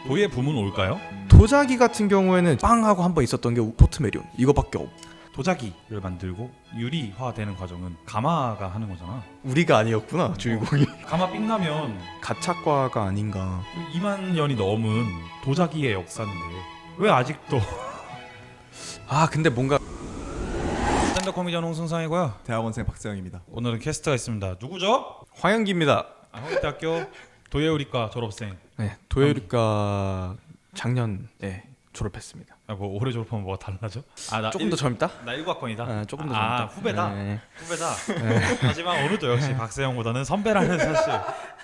도예 붐은 올까요? 도자기 같은 경우에는 빵하고 한 번 있었던 게 포트메리온 이거밖에 없. 도자기를 만들고 유리화되는 과정은 가마가 하는 거잖아. 우리가 아니었구나 주인공이. 가마 삥나면 가차과가 아닌가. 2만 년이 넘은 도자기의 역사인데 왜 아직도 아 근데 뭔가 스탠드 코미디언 홍승상이고요. 대학원생 박세영입니다. 오늘은 게스트가 있습니다. 누구죠? 화영기입니다. 홍익대학교 도예요리과 졸업생. 네, 도예리과 작년에 졸업했습니다. 뭐 올해 졸업하면 뭐가 달라져? 나 조금 더 젊다? 나 19학번이다. 조금 더 젊다. 후배다. 네. 후배다. 하지만 오늘도 역시 박세영보다는 선배라는 사실.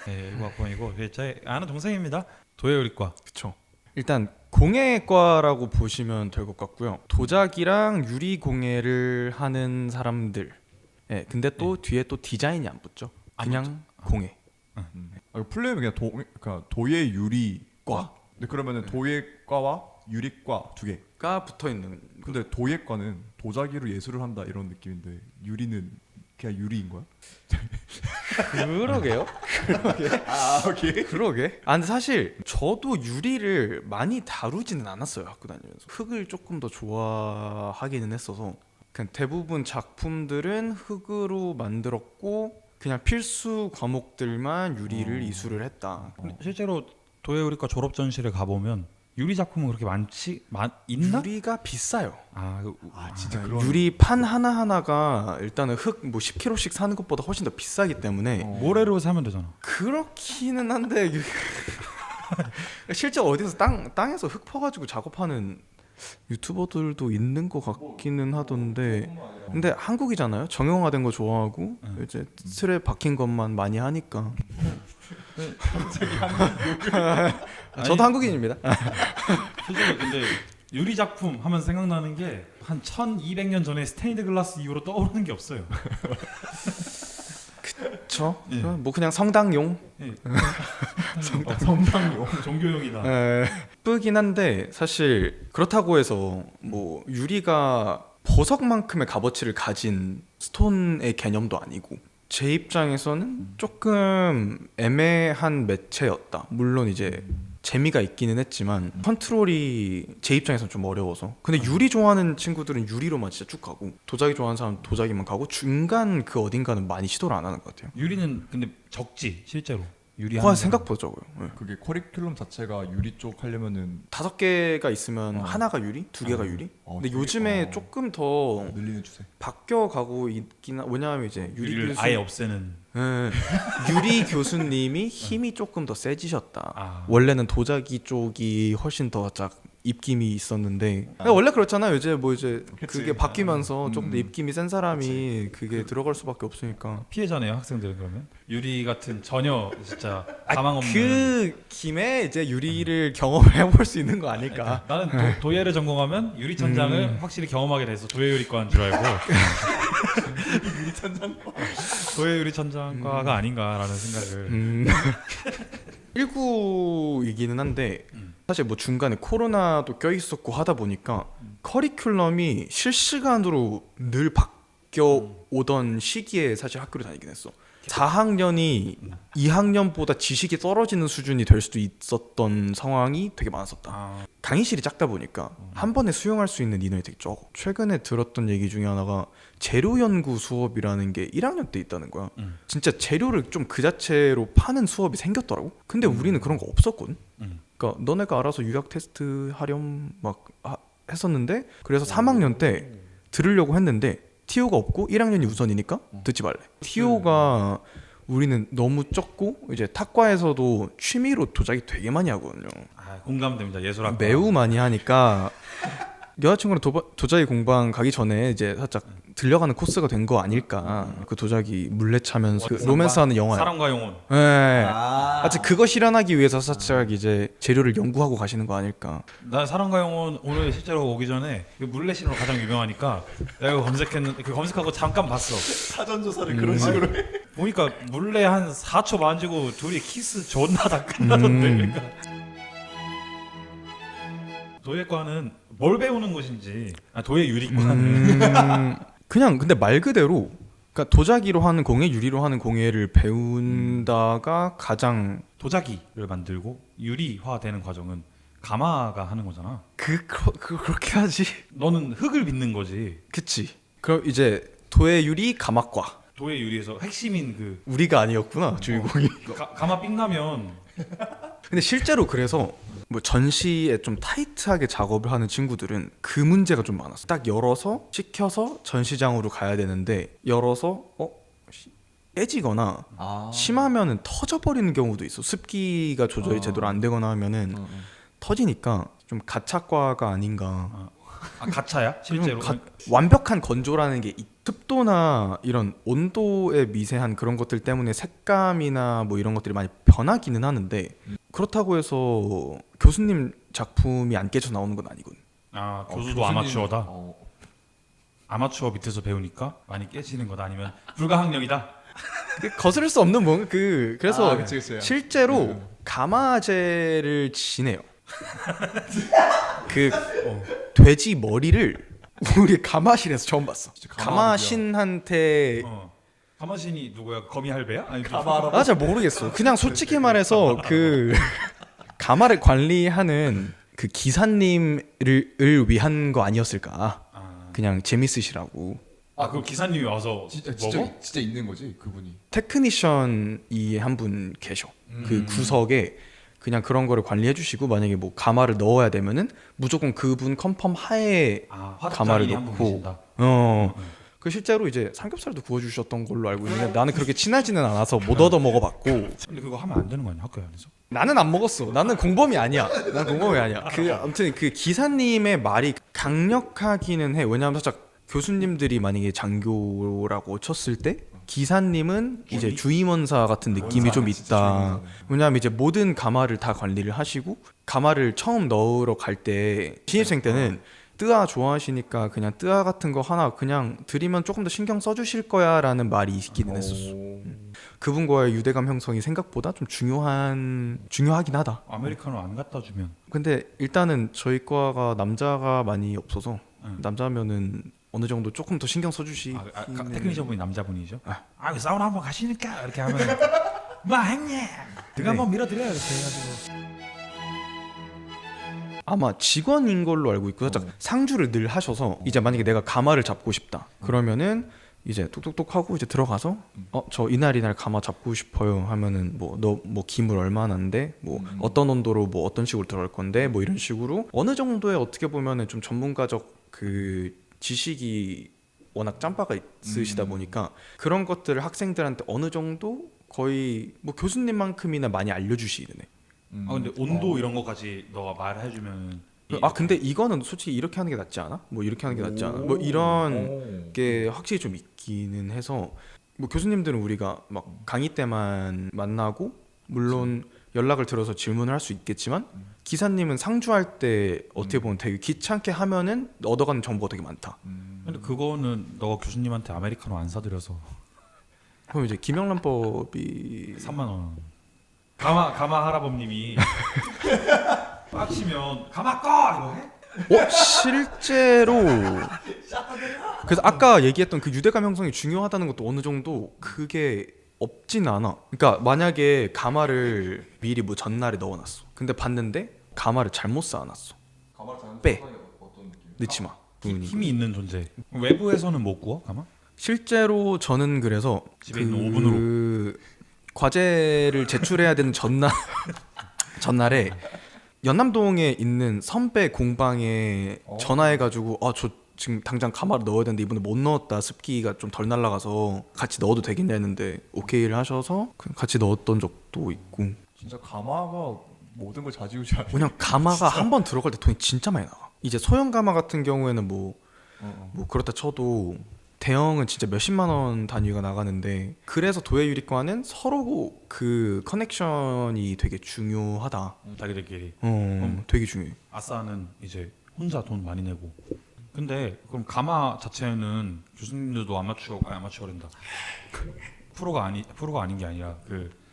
네, 19학번이고 제 아는 동생입니다. 도예요리과. 그렇죠. 일단 공예과라고 보시면 될 것 같고요. 도자기랑 유리 공예를 하는 사람들. 네, 근데 또 뒤에 또 디자인이 안 붙죠. 그냥 공예. 플레이는 그냥 그러니까 도예 유리과. 근데 그러면은 도예과와 유리과 두 개. 가 붙어 있는. 근데 도예과는 도자기로 예술을 한다 이런 느낌인데 유리는 그냥 유리인 거야? 그러게요. 오케이. 그러게. 근데 사실 저도 유리를 많이 다루지는 않았어요. 학교 다니면서. 흙을 조금 더 좋아하기는 했어서 그냥 대부분 작품들은 흙으로 만들었고 그냥 필수 과목들만 유리를 이수를 했다. 실제로 도예요리과 졸업 전시를 가보면 유리 작품은 그렇게 있나? 유리가 비싸요. 진짜 그런. 유리 판 하나하나가 일단은 흙 뭐 10kg씩 사는 것보다 훨씬 더 비싸기 때문에 모래로 사면 되잖아. 그렇기는 한데 실제 어디서 땅에서 흙 퍼가지고 작업하는 유튜버들도 있는 것 같기는 하던데 근데 한국이잖아요. 정형화된 거 좋아하고 이제 틀에 박힌 것만 많이 하니까 저도 한국인입니다. 실제로 근데 유리 작품 하면 생각나는 게 한 1200년 전에 스테인드 글라스 이후로 떠오르는 게 없어요. 그쵸? 예. 뭐 그냥 성당용 성당용 종교용이다. 예쁘긴 한데 사실 그렇다고 해서 뭐 유리가 보석만큼의 값어치를 가진 스톤의 개념도 아니고 제 입장에서는 조금 애매한 매체였다. 물론 이제 재미가 있기는 했지만 컨트롤이 제 입장에서는 좀 어려워서 근데 유리 좋아하는 친구들은 유리로만 진짜 쭉 가고 도자기 좋아하는 사람은 도자기만 가고 중간 그 어딘가는 많이 시도를 안 하는 것 같아요. 유리는 근데 적지 실제로. 유리 생각보다 적어요. 네. 그게 커리큘럼 자체가 유리 쪽 하려면은 5개가 있으면 하나가 유리, 2개가 유리. 근데 요즘에 조금 더 늘리는 추세. 바뀌어가고 있긴 왜냐하면 이제 유리를 아예 없애는. 예, 유리 교수님이 힘이 조금 더 세지셨다. 아. 원래는 도자기 쪽이 훨씬 더 입김이 있었는데 원래 그렇잖아요. 이제 뭐 이제 그게 바뀌면서 조금 더 입김이 센 사람이 그게 들어갈 수밖에 없으니까. 피해자네요 학생들은. 그러면 유리 같은 전혀 진짜 가망 없는. 그 김에 이제 유리를 경험을 해볼 수 있는 거 아닐까. 나는 도예를 전공하면 유리 천장을 확실히 경험하게 돼서 도예 유리과인 줄 알고. 유리 천장과 도예 유리 천장과가 아닌가라는 생각을. 19이기는 한데 사실 뭐 중간에 코로나도 껴있었고 하다 보니까 커리큘럼이 실시간으로 늘 바뀌어 오던 시기에 사실 학교를 다니긴 했어. 4학년이 2학년보다 지식이 떨어지는 수준이 될 수도 있었던 상황이 되게 많았었다. 강의실이 작다 보니까 한 번에 수용할 수 있는 인원이 되게 적어. 최근에 들었던 얘기 중에 하나가 재료 연구 수업이라는 게 1학년 때 있다는 거야. 진짜 재료를 좀 그 자체로 파는 수업이 생겼더라고. 근데 우리는 그런 거 없었거든. 그러니까 너네가 알아서 유학 테스트 하렴 막 했었는데 그래서 3학년 때 들으려고 했는데 TO가 없고 1학년이 우선이니까 듣지 말래. TO가 우리는 너무 적고 이제 탁과에서도 취미로 도자기 되게 많이 하거든요. 공감됩니다. 예술학과 매우 많이 하니까 여자친구랑 도자기 공방 가기 전에 이제 살짝 들려가는 코스가 된 거 아닐까. 그 도자기 물레 차면서 그 로맨스하는 영화야. 사랑과 영혼. 네. 하여튼 그거 실현하기 위해서 살짝 이제 재료를 연구하고 가시는 거 아닐까. 나 사랑과 영혼 오늘 실제로 오기 전에 물레신으로 가장 유명하니까 내가 이거 검색했는데 검색하고 잠깐 봤어. 사전 조사를 그런 식으로 해. 보니까 물레 한 4초 만지고 둘이 키스 존나 다 끝나던데. 그러니까. 도예과는 뭘 배우는 곳인지. 도예 유리과는 그냥 근데 말 그대로 그러니까 도자기로 하는 공예, 유리로 하는 공예를 배운다가 가장 도자기를 만들고 유리화되는 과정은 가마가 하는 거잖아. 그렇게 하지. 너는 흙을 빚는 거지. 그치. 그럼 이제 도예 유리 가마과. 도예 유리에서 핵심인 그 우리가 아니었구나 주인공이. 가마 삥나면 근데 실제로 그래서 뭐 전시에 좀 타이트하게 작업을 하는 친구들은 그 문제가 좀 많았어. 딱 열어서 시켜서 전시장으로 가야 되는데 열어서 깨지거나 심하면은 터져버리는 경우도 있어. 습기가 조절이 제대로 안 되거나 하면은 터지니까 좀 가차과가 아닌가. 가차야? 실제로? 완벽한 건조라는 게 습도나 이런 온도의 미세한 그런 것들 때문에 색감이나 뭐 이런 것들이 많이 변하기는 하는데 그렇다고 해서 교수님 작품이 안 깨져 나오는 건 아니군. 교수도 아마추어다? 아마추어 밑에서 배우니까 많이 깨지는 거다 아니면 불가항력이다? 거스를 수 없는 뭔가 그래서 그치. 실제로 가마제를 지내요. 돼지 머리를 우리 가마신에서 처음 봤어. 가마신한테 가마신이 누구야? 거미할배야? 아니 나 잘 모르겠어. 그냥 솔직히 말해서 가마를 관리하는 그 기사님을 위한 거 아니었을까? 그냥 재밌으시라고. 그 기사님이 와서 진짜 있는 거지 그분이. 테크니션이 한 분 계셔. 그 구석에 그냥 그런 거를 관리해 주시고 만약에 뭐 가마를 넣어야 되면은 무조건 그분 컨펌 하에 가마를 넣고 그 실제로 이제 삼겹살도 구워 주셨던 걸로 알고 있는데 나는 그렇게 친하지는 않아서 못 얻어 먹어봤고. 근데 그거 하면 안 되는 거 아니야 학교 안에서? 나는 안 먹었어. 나는 공범이 아니야. 난 공범이 아니야. 아무튼 그 기사님의 말이 강력하기는 해. 왜냐하면 살짝 교수님들이 만약에 장교라고 쳤을 때 기사님은 이제 주임원사 같은 느낌이 좀 있다. 왜냐하면 이제 모든 가마를 다 관리를 하시고 가마를 처음 넣으러 갈 때 신입생 때는 뜨아 좋아하시니까 그냥 뜨아 같은 거 하나 그냥 드리면 조금 더 신경 써주실 거야라는 말이 있기는 했었어. 그분과의 유대감 형성이 생각보다 좀 중요하긴 하다. 아메리카노 안 갖다 주면. 근데 일단은 저희 과가 남자가 많이 없어서 남자면은 어느 정도 조금 더 신경 써주시. 테크니션분이 남자분이죠? 사우나 한번 가시니까 이렇게 하면 뭐 형님 내가 한번 밀어드려요 이렇게 해가지고. 아마 직원인 걸로 알고 있고 살짝 상주를 늘 하셔서 이제 만약에 내가 가마를 잡고 싶다 그러면은 이제 톡톡톡 하고 이제 들어가서 저 이날 가마 잡고 싶어요 하면은 뭐 너 뭐 기물 얼마나인데 뭐 어떤 온도로 뭐 어떤 식으로 들어갈 건데 뭐 이런 식으로 어느 정도의 어떻게 보면은 좀 전문가적 그 지식이 워낙 짬바가 있으시다 보니까 그런 것들을 학생들한테 어느 정도 거의 뭐 교수님만큼이나 많이 알려주시는 애. 근데 온도 이런 거까지 너가 말해주면 근데 이거는 솔직히 이렇게 하는 게 낫지 않아? 뭐 이렇게 하는 게 낫지 않아? 뭐 이런 게 확실히 좀 있기는 해서 뭐 교수님들은 우리가 막 강의 때만 만나고 물론 연락을 들어서 질문을 할 수 있겠지만 기사님은 상주할 때 어떻게 보면 되게 귀찮게 하면은 얻어가는 정보가 되게 많다. 근데 그거는 너가 교수님한테 아메리카노 안 사드려서 그럼 이제 김영란법이 3만 원. 가마 할아버님이 빡치면 가마 꺼 이거 해? 실제로 그래서 아까 얘기했던 그 유대감 형성이 중요하다는 것도 어느 정도 그게 없진 않아. 그러니까 만약에 가마를 미리 뭐 전날에 넣어놨어. 근데 봤는데 가마를 잘못 쌓아놨어. 빼. 넣지 마. 힘이 있는 존재. 외부에서는 못 구워 가마? 실제로 저는 그래서 집에 있는 오븐으로 과제를 제출해야 되는 전날에 연남동에 있는 선배 공방에 전화해가지고 저 지금 당장 가마를 넣어야 되는데 이번에 못 넣었다. 습기가 좀 덜 날라가서 같이 넣어도 되겠냐 했는데 오케이를 하셔서 같이 넣었던 적도 있고. 진짜 가마가 모든 걸 좌지우지하네. 왜냐면 가마가 한 번 들어갈 때 돈이 진짜 많이 나와. 이제 소형 가마 같은 경우에는 뭐 그렇다 쳐도 대형은 진짜 몇십만 원 단위가 나가는데 그래서 도예 유리과는 서로 그 커넥션이 되게 중요하다. 자기들끼리. 되게 중요해. 아싸는 이제 혼자 돈 많이 내고. 근데 그럼 가마 자체는 교수님들도 아마추어랜다. 프로가 아닌 게 아니라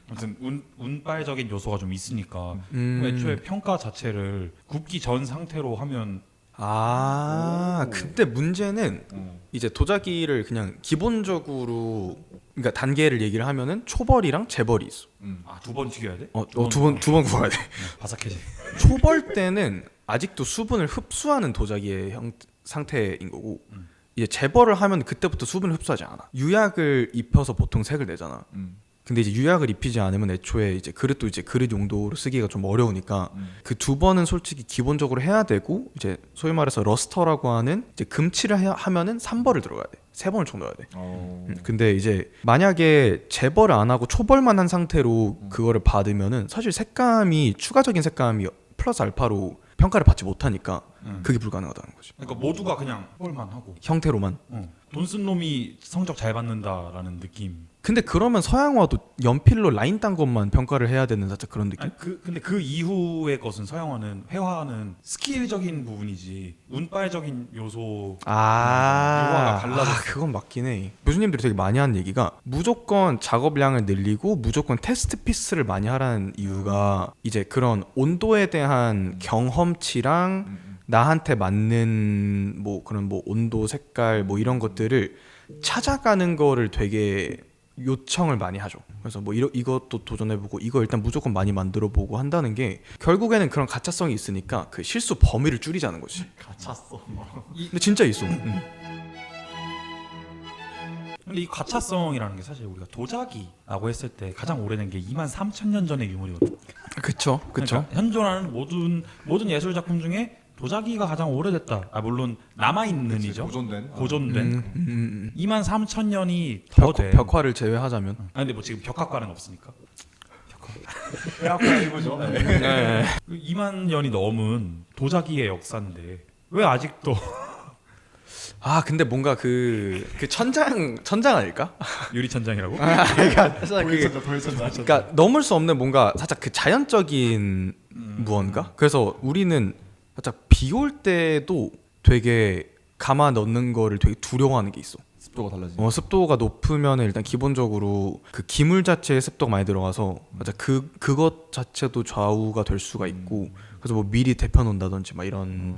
아무튼 운빨적인 요소가 좀 있으니까 애초에 평가 자체를 굽기 전 상태로 하면 근데 문제는 이제 도자기를 그냥 기본적으로 그러니까 단계를 얘기를 하면은 초벌이랑 재벌이 있어. 두 번 튀겨야 돼? 두 번 구워야 돼. 바삭해지. 초벌 때는 아직도 수분을 흡수하는 도자기의 상태인 거고 이제 재벌을 하면 그때부터 수분을 흡수하지 않아. 유약을 입혀서 보통 색을 내잖아. 근데 이제 유약을 입히지 않으면 애초에 이제 그릇도 이제 그릇 용도로 쓰기가 좀 어려우니까 그 두 번은 솔직히 기본적으로 해야 되고 이제 소위 말해서 러스터라고 하는 이제 금칠을 하면은 3벌을 들어가야 돼. 3번을 총 넣어야 돼. 근데 이제 만약에 재벌을 안 하고 초벌만 한 상태로 그거를 받으면은 사실 색감이 추가적인 색감이 플러스 알파로 평가를 받지 못하니까 그게 불가능하다는 거지. 그러니까 모두가 그냥 뻘만 하고 형태로만. 돈 쓴 놈이 성적 잘 받는다라는 느낌. 근데 그러면 서양화도 연필로 라인 딴 것만 평가를 해야 되는 살짝 그런 느낌? 근데 그 이후의 것은 서양화는 회화는 스킬적인 부분이지 운빨적인 요소 유화가 갈라졌어. 그건 맞긴 해. 교수님들이 되게 많이 하는 얘기가 무조건 작업량을 늘리고 무조건 테스트 피스를 많이 하라는 이유가 이제 그런 온도에 대한 경험치랑 나한테 맞는 뭐 그런 뭐 온도 색깔 뭐 이런 것들을 찾아가는 거를 되게 요청을 많이 하죠. 그래서 뭐 이것도 도전해보고 이거 일단 무조건 많이 만들어보고 한다는 게 결국에는 그런 가차성이 있으니까 그 실수 범위를 줄이자는 거지. 가차성. 근데 진짜 있어. 근데 이 가차성이라는 게 사실 우리가 도자기라고 했을 때 가장 오래된 게 23,000년 전의 유물이거든. 그쵸. 그러니까 현존하는 모든 예술 작품 중에 도자기가 가장 오래됐다. 물론 남아 있는이죠. 고존된. 23,000년이 더 돼. 벽화를 제외하자면. 근데 뭐 지금 벽화과는 없으니까. 벽화 이거죠. 2만 년이 넘은 도자기의 역사인데 왜 아직도 근데 뭔가 그 천장 아닐까? 유리천장이라고? 그러니까 넘을 수 없는 뭔가 살짝 그 자연적인 무언가. 그래서 우리는 살짝 비 올 때도 되게 감아 넣는 거를 되게 두려워하는 게 있어. 습도가 달라지. 습도가 높으면 일단 기본적으로 그 기물 자체에 습도가 많이 들어가서 맞아 그것 자체도 좌우가 될 수가 있고 그래서 뭐 미리 데펴 놓는다든지 막 이런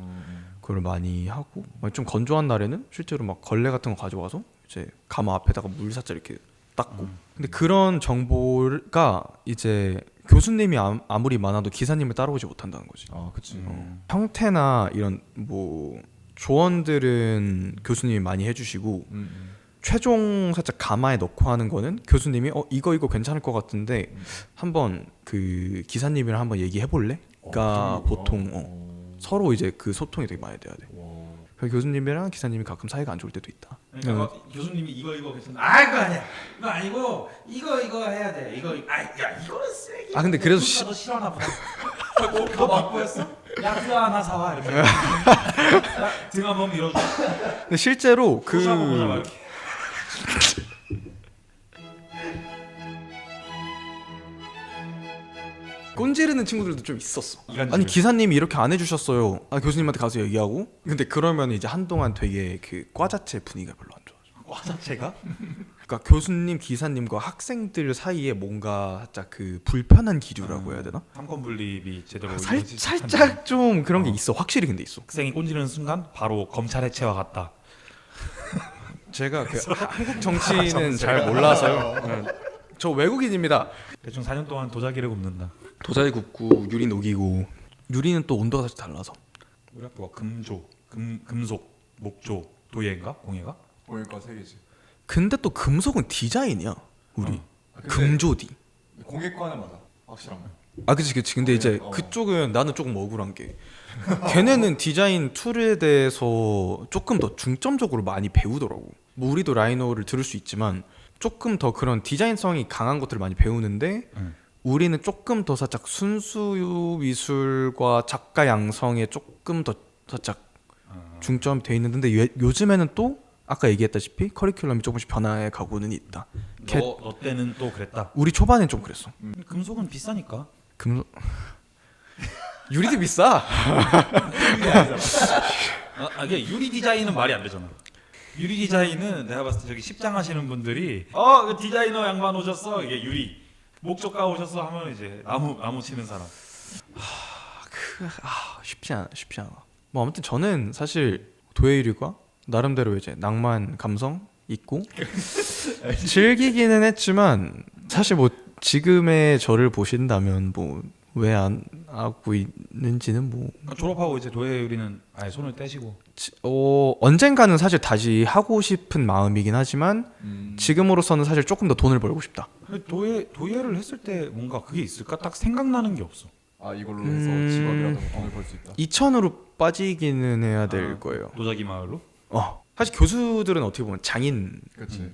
걸 많이 하고 좀 건조한 날에는 실제로 막 걸레 같은 거 가져와서 이제 가마 앞에다가 물 살짝 이렇게 닦고 근데 그런 정보가 이제 교수님이 아무리 많아도 기사님을 따라오지 못한다는 거지. 그치. 형태나 이런 뭐 조언들은 교수님이 많이 해주시고 최종 살짝 가마에 넣고 하는 거는 교수님이 이거 괜찮을 것 같은데 한번 그 기사님이랑 한번 얘기해 볼래? 그러니까 보통 서로 이제 그 소통이 되게 많이 돼야 돼. 교수님이랑 기사님이 가끔 사이가 안 좋을 때도 있다. 그러니까 교수님이 이거 괜찮아. 그거 아니야. 이거 아니고 이거 해야 돼. 이거는 쓰레기. 근데 그래도 너 싫어하나 보다. 너 막보였어? 야 그거 하나 사와 이렇게. 등 한번 밀어줘. 근데 실제로 보자 이렇게. 꼰지르는 친구들도 좀 있었어. 이간질을. 아니 기사님이 이렇게 안 해주셨어요. 교수님한테 가서 얘기하고. 근데 그러면 이제 한동안 되게 그 과 자체 분위기가 별로 안 좋아져. 과 자체가? 그러니까 교수님, 기사님과 학생들 사이에 뭔가 살짝 그 불편한 기류라고 해야 되나? 삼권 분립이 제대로 살짝 좀 그런 게 있어. 확실히 근데 있어. 학생이 꼰지르는 순간 바로 검찰 해체와 같다. 제가 그 한국 정치는 잘 몰라서요. 저 외국인입니다. 대충 4년 동안 도자기를 굽는다. 도자기 굽고 유리 녹이고 유리는 또 온도가 사실 달라서 우리 학교가 금속, 목조, 도예인가? 공예가? 공예과 3개지. 근데 또 금속은 디자인이야 우리. 금조디. 공예과는 맞아. 확실한 거. 그치. 근데 이제 그쪽은 나는 조금 억울한 게 걔네는 디자인 툴에 대해서 조금 더 중점적으로 많이 배우더라고. 뭐 우리도 라이노를 들을 수 있지만 조금 더 그런 디자인성이 강한 것들을 많이 배우는데 우리는 조금 더 살짝 순수 미술과 작가 양성에 조금 더 살짝 중점 돼 있는데 요즘에는 또 아까 얘기했다시피 커리큘럼이 조금씩 변화해 가고는 있다. 너 때는 또 그랬다. 우리 초반엔 좀 그랬어. 금속은 비싸니까. 유리도 비싸. 이게 유리 디자인은 말이 안 되잖아. 유리 디자인은 내가 봤을 때 저기 십장하시는 분들이 그 디자이너 양반 오셨어. 이게 유리 목조가 오셨어 하면 이제 나무 치는 사람. 쉽지 않아. 뭐 아무튼 저는 사실 도예유리과 나름대로 이제 낭만 감성 있고 즐기기는 했지만 사실 뭐 지금의 저를 보신다면 뭐 왜 안 하고 있는지는 뭐 그러니까 졸업하고 이제 도예유리는 아예 손을 떼시고. 언젠가는 사실 다시 하고 싶은 마음이긴 하지만 지금으로서는 사실 조금 더 돈을 벌고 싶다. 근데 도예를 했을 때 뭔가 그게 있을까? 딱 생각나는 게 없어. 아 이걸로 해서 직업이라도 돈을 벌 수 있다. 2천으로 빠지기는 해야 될 거예요. 도자기 마을로? 사실 교수들은 어떻게 보면 장인이고 그렇지.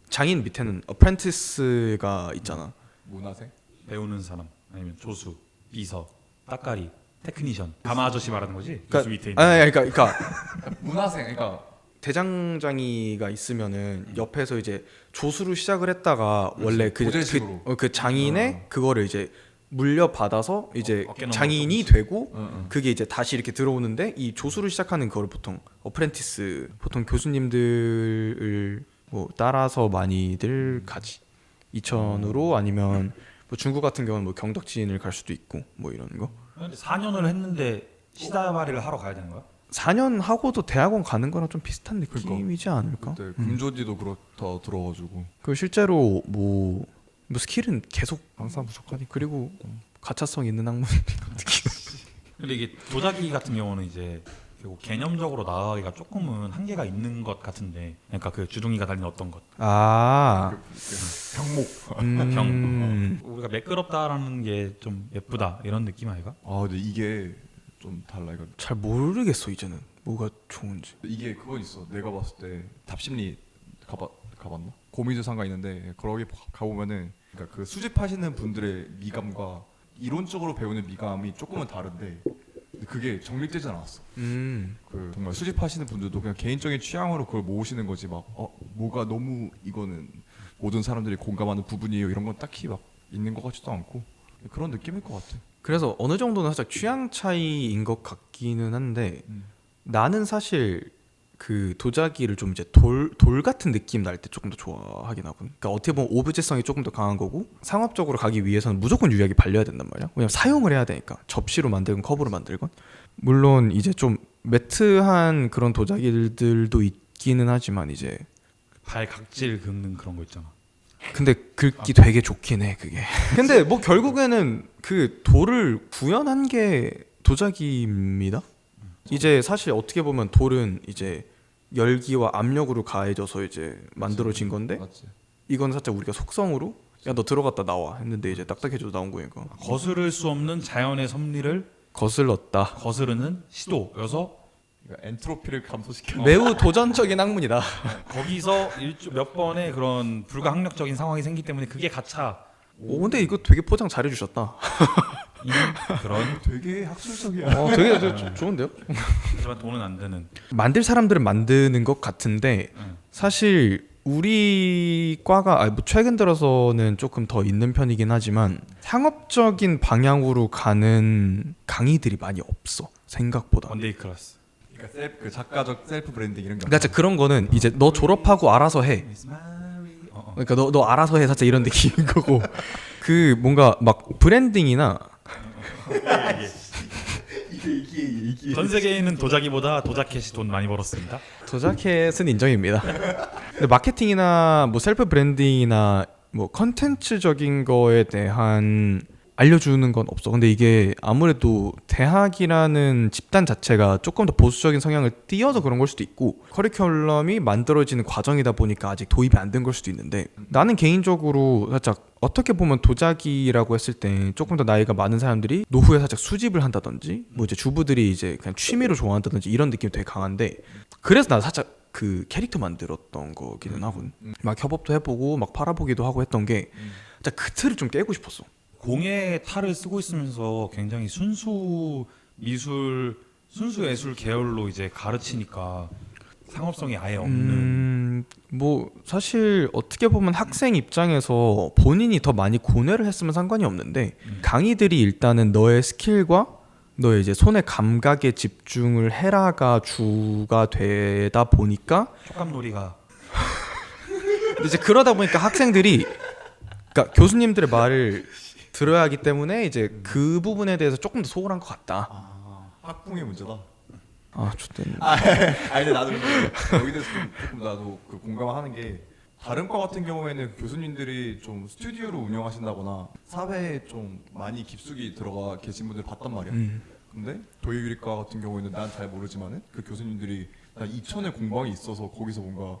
장인 밑에는 어프렌티스가 있잖아. 문화생? 배우는 사람 아니면 조수, 비서, 따까리, 테크니션. 가마 아저씨 말하는 거지? 교수 밑에 있는. 그러니까 문화생. 그러니까 대장장이가 있으면은 옆에서 이제 조수로 시작을 했다가 원래 도제식으로. 그 장인의 그거를 이제 물려받아서 이제 어깨 넘어 장인이 조금씩. 되고 그게 이제 다시 이렇게 들어오는데 이 조수로 시작하는 그걸 보통 어프렌티스 보통 교수님들을 뭐 따라서 많이들 가지 2천으로 아니면 뭐 중국 같은 경우는 뭐 경덕진을 갈 수도 있고 뭐 이런 거 근데 4년을 했는데 시다바리를 하러 가야 되는 거야? 4년 하고도 대학원 가는 거랑 좀 비슷한 느낌이지 않을까? 그때 금조지도 그렇다 들어가지고 그 실제로 뭐 스킬은 계속 항상 부족하니 그리고 가차성 있는 학문 근데 이게 도자기 같은 경우는 이제 결국 개념적으로 나가기가 조금은 한계가 있는 것 같은데, 그러니까 그 주둥이가 달린 어떤 것, 병목. 우리가 매끄럽다라는 게 좀 예쁘다 이런 느낌 아이가? 아 근데 이게 좀 달라 이거. 잘 모르겠어 이제는 뭐가 좋은지. 이게 그건 있어. 내가 봤을 때 답심리 가봤나? 고미도 상가 있는데 거기 가보면은 그러니까 그 수집하시는 분들의 미감과 이론적으로 배우는 미감이 조금은 다른데 그게 정립되지 않았어. 그 정말 수집하시는 분들도 그냥 개인적인 취향으로 그걸 모으시는 거지 막 뭐가 너무 이거는 모든 사람들이 공감하는 부분이에요 이런 건 딱히 막 있는 것 같지도 않고 그런 느낌일 것 같아. 그래서 어느 정도는 살짝 취향 차이인 것 같기는 한데 나는 사실 그 도자기를 좀 이제 돌 같은 느낌 날 때 조금 더 좋아하긴 하거든. 그러니까 어떻게 보면 오브제성이 조금 더 강한 거고 상업적으로 가기 위해서는 무조건 유약이 발려야 된단 말이야. 왜냐면 사용을 해야 되니까 접시로 만들건 컵으로 만들건. 물론 이제 좀 매트한 그런 도자기들도 있기는 하지만 이제 발 각질 긁는 그런 거 있잖아. 근데 긁기 되게 좋긴 해 그게. 근데 뭐 결국에는 그 돌을 구현한 게 도자기입니다. 이제 사실 어떻게 보면 돌은 이제 열기와 압력으로 가해져서 이제 만들어진 건데 맞지. 이건 살짝 우리가 속성으로 야 너 들어갔다 나와 했는데 이제 딱딱해져서 나온 거니까 거스를 수 없는 자연의 섭리를 거슬렀다. 거스르는 시도여서 그러니까 엔트로피를 감소시켜. 매우 도전적인 학문이다. 거기서 몇 번의 그런 불가항력적인 상황이 생기기 때문에 그게 가차 오, 근데 이거 되게 포장 잘해주셨다. 그런 되게 학술적이야. 되게 좋은데요? 하지만 돈은 안 드는. 만들 사람들은 만드는 것 같은데 사실 우리 과가 뭐 최근 들어서는 조금 더 있는 편이긴 하지만 상업적인 방향으로 가는 강의들이 많이 없어 생각보다. 원데이 클래스. 그러니까 그 작가적 셀프 브랜딩 이런 게. 그러니까 진짜 그런 거는 이제 너 졸업하고 알아서 해. 그러니까 너 알아서 해 살짝 이런 느낌인 거고 그 뭔가 막 브랜딩이나 전 세계에 있는 도자기보다 도자켓이 돈 많이 벌었습니다. 도자켓은 인정입니다. 근데 마케팅이나 뭐 셀프 브랜딩이나 뭐 컨텐츠적인 거에 대한 알려주는 건 없어. 근데 이게 아무래도 대학이라는 집단 자체가 조금 더 보수적인 성향을 띄어서 그런 걸 수도 있고 커리큘럼이 만들어지는 과정이다 보니까 아직 도입이 안 된 걸 수도 있는데 나는 개인적으로 살짝 어떻게 보면 도자기라고 했을 때 조금 더 나이가 많은 사람들이 노후에 살짝 수집을 한다든지 뭐 이제 주부들이 이제 그냥 취미로 좋아한다든지 이런 느낌이 되게 강한데 그래서 나 살짝 그 캐릭터 만들었던 거기는 하거든. 막 협업도 해보고 막 팔아보기도 하고 했던 게 진짜 그 틀을 좀 깨고 싶었어. 공예 탈을 쓰고 있으면서 굉장히 순수 미술, 순수 예술 계열로 이제 가르치니까 상업성이 아예 없는. 뭐 사실 어떻게 보면 학생 입장에서 본인이 더 많이 고뇌를 했으면 상관이 없는데 강의들이 일단은 너의 스킬과 너의 이제 손의 감각에 집중을 해라가 주가 되다 보니까 촉감놀이가 이제 그러다 보니까 학생들이 그러니까 교수님들의 말을 들어야 하기 때문에 이제 그 부분에 대해서 조금 더 소홀한 것 같다. 학풍의 문제다. 아 좋댔네. 근데 나도 여기 대해서 조금 나도 그 공감하는 게 다른 과 같은 경우에는 교수님들이 좀 스튜디오를 운영하신다거나 사회에 좀 많이 깊숙이 들어가 계신 분들 봤단 말이야. 근데 도예유리과 같은 경우에는 난 잘 모르지만은 그 교수님들이 나 이천에 공방이 있어서 거기서 뭔가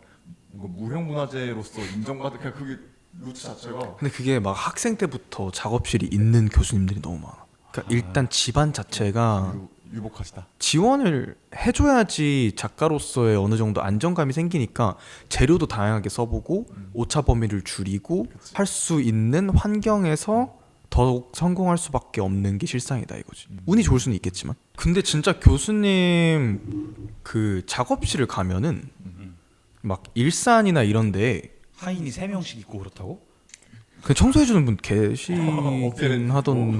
무형문화재로서 인정받을 그냥 그게 루트 자체가 근데 그게 막 학생 때부터 작업실이 있는 교수님들이 너무 많아. 그러니까 일단 집안 자체가 유복하시다. 지원을 해줘야지 작가로서의 어느 정도 안정감이 생기니까 재료도 다양하게 써보고 오차 범위를 줄이고 할 수 있는 환경에서 더욱 성공할 수밖에 없는 게 실상이다 이거지. 운이 좋을 수는 있겠지만. 근데 진짜 교수님 그 작업실을 가면은 막 일산이나 이런데 하인이 3명씩 있고 그렇다고? 그 청소해주는 분 계시긴 하던.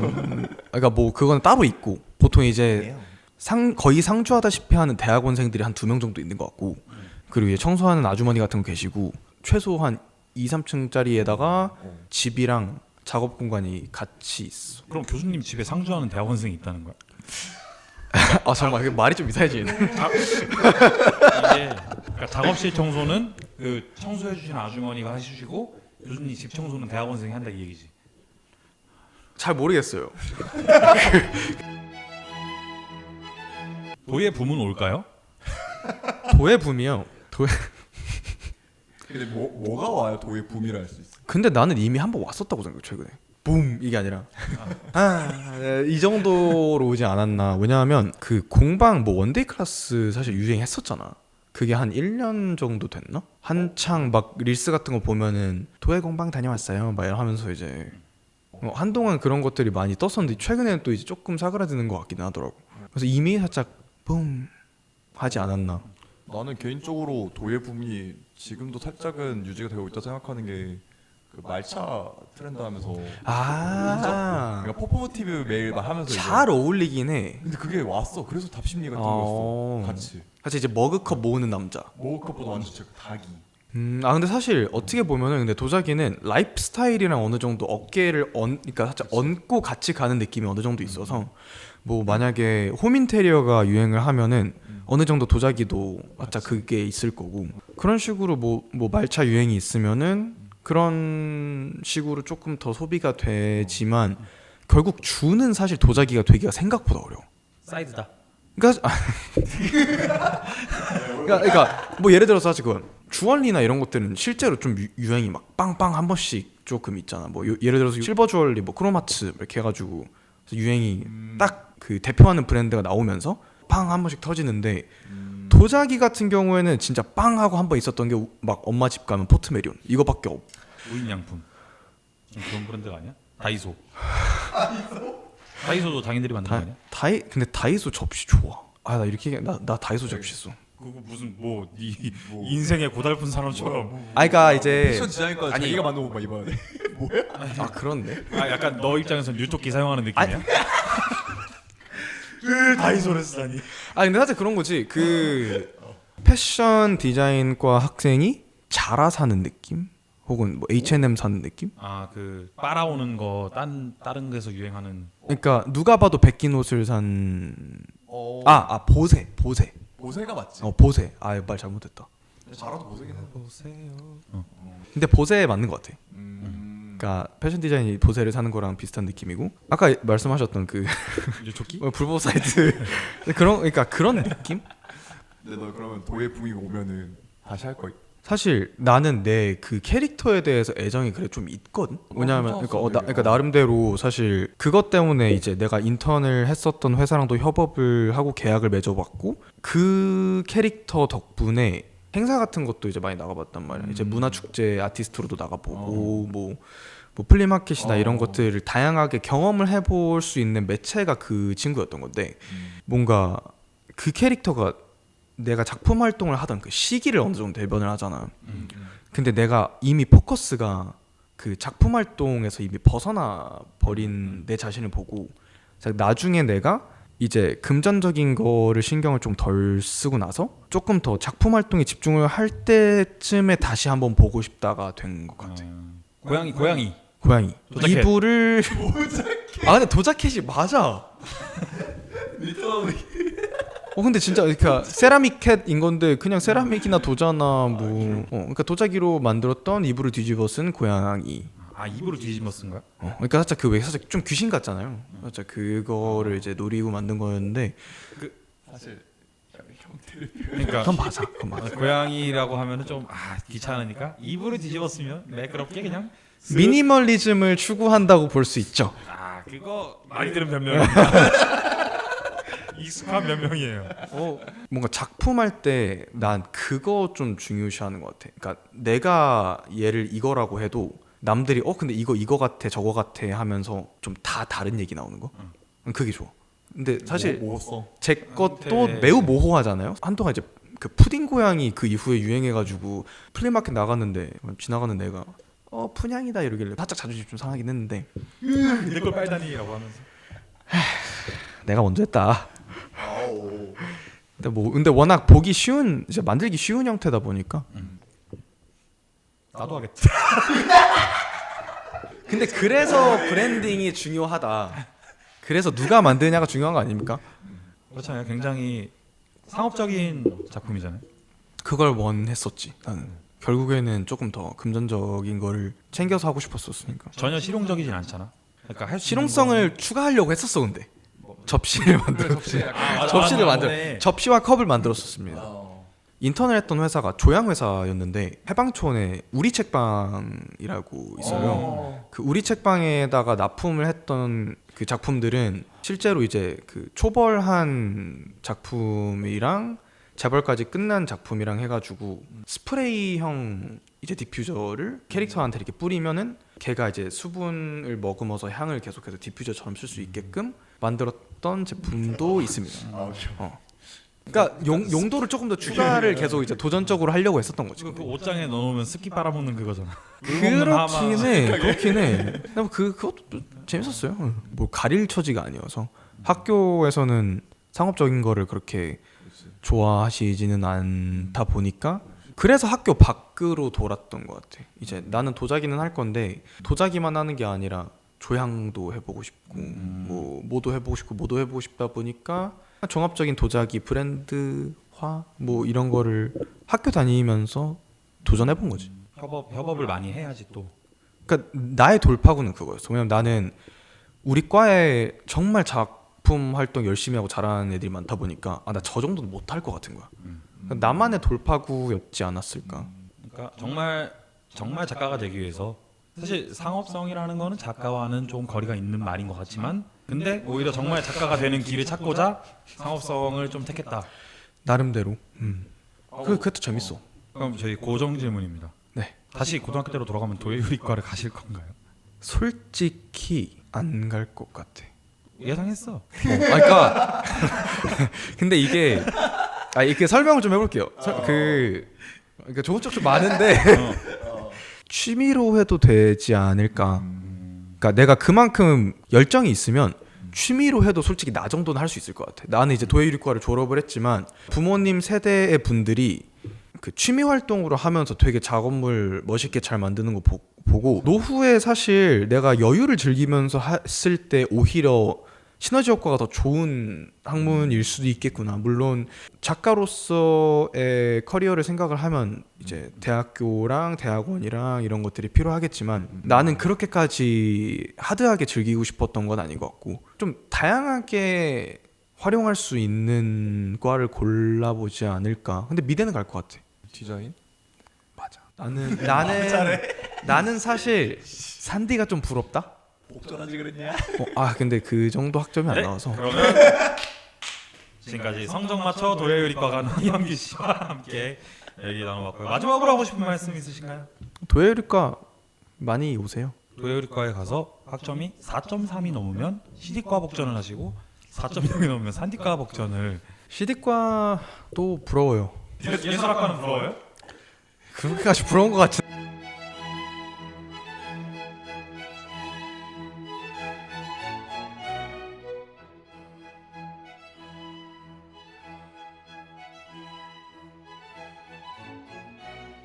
그러니까 뭐 그건 따로 있고 보통 이제 거의 상주하다시피 하는 대학원생들이 한 2명 정도 있는 것 같고, 그리고 이제 청소하는 아주머니 같은 거 계시고, 최소 한 2, 3층짜리에다가 집이랑 작업 공간이 같이 있어. 그럼 교수님 집에 상주하는 대학원생이 있다는 거야? 아 정말 말이 좀 이상해지네. 이게 그러니까 작업실 청소는 그 청소해 주신 아주머니가 해주시고 교수님 집 청소는 대학원생이 한다 이 얘기지. 잘 모르겠어요. 도예 붐은 올까요? 도예 붐이요. 근데 뭐가 와야 도예 붐이라 할 수 있어? 근데 나는 이미 한 번 왔었다고 생각해 최근에. 붐 이게 아니라 이 정도로 오지 않았나. 왜냐하면 그 공방 뭐 원데이 클래스 사실 유행했었잖아. 그게 한 1년 정도 됐나? 한창 막 릴스 같은 거 보면은 도예 공방 다녀왔어요 막 하면서 이제 한동안 그런 것들이 많이 떴었는데 최근에는 또 이제 조금 사그라드는 것 같긴 하더라고. 그래서 이미 살짝 붐 하지 않았나. 나는 개인적으로 도예 붐이 지금도 살짝은 유지가 되고 있다 생각하는 게 그 말차 트렌드 하면서 그러니까 퍼포머티브 매일 막 하면서 잘 어울리긴 해. 근데 그게 왔어. 그래서 답심리가 뜬 거였어. 같이 같이 이제 머그컵 모으는 남자. 모어컵보다 완전 제가 닭이. 근데 사실 어떻게 보면은 근데 도자기는 라이프 스타일이랑 어느 정도 어깨를 그러니까 살짝 얹고 같이 가는 느낌이 어느 정도 있어서 뭐 만약에 홈 인테리어가 유행을 하면은 어느 정도 도자기도 살짝 그게 있을 거고, 그런 식으로 뭐 말차 유행이 있으면은 그런 식으로 조금 더 소비가 되지만 결국 주는 사실 도자기가 되기가 생각보다 어려워. 사이드다. 그러니까 뭐 예를 들어서 사실 그 주얼리나 이런 것들은 실제로 좀 유행이 막 빵빵 한 번씩 조금 있잖아. 뭐 예를 들어서 실버 주얼리, 뭐 크로마츠 이렇게 해가지고 유행이 딱 그 대표하는 브랜드가 나오면서 빵 한 번씩 터지는데, 도자기 같은 경우에는 진짜 빵 하고 한 번 있었던 게 막 엄마 집 가면 포트메리온 이거밖에 없. 무인양품 그런 브랜드가 아니야? 다이소. 다이소도 장인들이 만든 거 아니야? 근데 다이소 접시 좋아. 아 나 이렇게 나 다이소 접시 써. 그거 무슨 네 인생의 고달픈 사람처럼. 그러니까 이제 패션 디자인과 자기가 만든 옷만 입어야 돼. 아 그렇네. 약간 너 입장에서 뉴토끼 사용하는 느낌이야? 다이소를 쓰다니. 근데 사실 그런 거지. 그 패션 디자인과 학생이 자라 사는 느낌? 혹은 뭐 H&M 사는 느낌? 그 빨아오는 거 다른 데서 유행하는. 그러니까 누가 봐도 베낀 옷을 산. 보세. 보세가 맞지. 보세. 말 잘못했다. 잘하도 보세긴 해. 보세요. 근데 보세에 맞는 것 같아. 그러니까 패션 디자인이 보세를 사는 거랑 비슷한 느낌이고, 아까 말씀하셨던 그 뉴토끼? 불법 사이트 그러니까 그런 느낌? 근데 너 그러면 도예 붐이 오면은 다시 할 거야? 사실 나는 내 그 캐릭터에 대해서 애정이 그래 좀 있거든. 왜냐하면 그러니까 나름대로 사실 그것 때문에 이제 내가 인턴을 했었던 회사랑도 협업을 하고 계약을 맺어봤고, 그 캐릭터 덕분에 행사 같은 것도 이제 많이 나가봤단 말이야. 이제 문화축제 아티스트로도 나가보고 뭐 플리마켓이나 이런 것들을 다양하게 경험을 해볼 수 있는 매체가 그 친구였던 건데, 뭔가 그 캐릭터가 내가 작품 활동을 하던 그 시기를 어느 정도 대변을 하잖아. 근데 내가 이미 포커스가 그 작품 활동에서 이미 벗어나 버린 내 자신을 보고, 나중에 내가 이제 금전적인 거를 신경을 좀 덜 쓰고 나서 조금 더 작품 활동에 집중을 할 때쯤에 다시 한번 보고 싶다가 된 것 같아. 고양이. 도자켓. 이불을 근데 도자켓이 맞아. 근데 진짜 그러니까 세라믹 캣인 건데 그냥 세라믹이나 도자나 뭐 그러니까 도자기로 만들었던 이불을 뒤집어 쓴 고양이. 아 입으로 뒤집어 쓴 거야? 그러니까 살짝 그 왜 살짝 좀 귀신 같잖아요. 살짝 그거를 이제 노리고 만든 거였는데 사실 그러니까 그건 맞아. 그건 맞아. 고양이라고 하면은 좀 귀찮으니까 입으로 뒤집어 쓰면 매끄럽게 그냥 쓱. 미니멀리즘을 추구한다고 볼 수 있죠. 그거 많이 들은 변명입니다. 익숙한 변명이에요. 뭔가 작품할 때 난 그거 좀 중요시하는 것 같아. 그러니까 내가 얘를 이거라고 해도 남들이 근데 이거 같아 저거 같아 하면서 좀 다 다른 얘기 나오는 거. 그게 좋아. 근데 사실 뭐 써? 제 것도 형태. 매우 모호하잖아요. 한동안 이제 그 푸딩 고양이 그 이후에 유행해가지고 플리마켓 나갔는데 지나가는 애가 푸냥이다 이러길래 살짝 자존심 좀 상하긴 했는데 내 걸 빨다니라고 하면서. 내가 먼저 했다. 근데 워낙 보기 쉬운 이제 만들기 쉬운 형태다 보니까. 나도 하겠지. 근데 그래서 브랜딩이 중요하다. 그래서 누가 만드냐가 중요한 거 아닙니까? 그렇잖아요. 굉장히 상업적인 작품이잖아요. 그걸 원했었지. 나는 결국에는 조금 더 금전적인 거를 챙겨서 하고 싶었었으니까. 전혀 실용적이진 않잖아. 그러니까 할 수 실용성을 추가하려고 했었어 근데. 접시를 만들어 있는 접시를 만들어 네. 접시와 컵을 만들었었습니다. 인턴을 했던 회사가 조향 회사였는데 해방촌에 우리 책방이라고 있어요. 그 우리 책방에다가 납품을 했던 그 작품들은 실제로 이제 그 초벌한 작품이랑 재벌까지 끝난 작품이랑 해가지고 스프레이형 이제 디퓨저를 캐릭터한테 이렇게 뿌리면은 걔가 이제 수분을 머금어서 향을 계속해서 디퓨저처럼 쓸 수 있게끔 만들었던 제품도 있습니다. 그러니까 용도를 조금 더 추가를 계속 이제 도전적으로 하려고 했었던 거지. 그 옷장에 넣으면 습기 빨아먹는 그거잖아. 그렇긴 해. 근데 그것도 재밌었어요. 뭐 가릴 처지가 아니어서 학교에서는 상업적인 거를 그렇게 좋아하시지는 않다 보니까 그래서 학교 밖으로 돌았던 것 같아. 이제 나는 도자기는 할 건데 도자기만 하는 게 아니라 조향도 해보고 싶고 뭐도 해보고 싶고 뭐도 해보고 싶다 보니까 종합적인 도자기 브랜드화 뭐 이런 거를 학교 다니면서 도전해본 거지. 협업을 많이 해야지 또. 그러니까 나의 돌파구는 그거였어. 왜냐면 나는 우리 과에 정말 작품 활동 열심히 하고 잘하는 애들이 많다 보니까 나 저 정도는 못 할 것 같은 거야. 그러니까 나만의 돌파구였지 않았을까. 그러니까 정말 작가가 되기 위해서 사실 상업성이라는 거는 작가와는 좀 거리가 있는 말인 것 같지만 근데 오히려 정말 작가가 되는 길을 찾고자 상업성을 좀 택했다. 나름대로. 그것도 재밌어. 그럼 저희 고정 질문입니다. 네. 다시 고등학교 때로 돌아가면 도예요리과를 가실 건가요? 솔직히 안 갈 것 같아. 예상했어. 그러니까 근데 이게 설명을 좀 해볼게요. 그러니까 좋은 쪽 좀 많은데 취미로 해도 되지 않을까. 그러니까 내가 그만큼 열정이 있으면 취미로 해도 솔직히 나 정도는 할 수 있을 것 같아. 나는 이제 도예유리과를 졸업을 했지만 부모님 세대의 분들이 그 취미 활동으로 하면서 되게 작업물 멋있게 잘 만드는 거 보고 노후에 사실 내가 여유를 즐기면서 했을 때 오히려 시너지 효과가 더 좋은 학문일 수도 있겠구나. 물론 작가로서의 커리어를 생각을 하면 이제 대학교랑 대학원이랑 이런 것들이 필요하겠지만 나는 그렇게까지 하드하게 즐기고 싶었던 건 아닌 것 같고 좀 다양하게 활용할 수 있는 과를 골라보지 않을까. 근데 미대는 갈 것 같아. 디자인? 맞아. 나는 사실 산디가 좀 부럽다. 복전하지 그랬냐? 근데 그 정도 학점이 안 네? 나와서. 그러면 지금까지 성적 맞춰 도예요리과 간 황현규 씨와 함께 얘기 나눠봤고요. 마지막으로 하고 싶은 말씀 있으신가요? 도예유리과 많이 오세요. 도예요리과에 가서 학점이 4.3이 넘으면 CD과 복전을 하시고 4.0이 넘으면 산디과 복전을. CD과도 부러워요. 예술학과는 부러워요? 그렇게까지 부러운 것 같진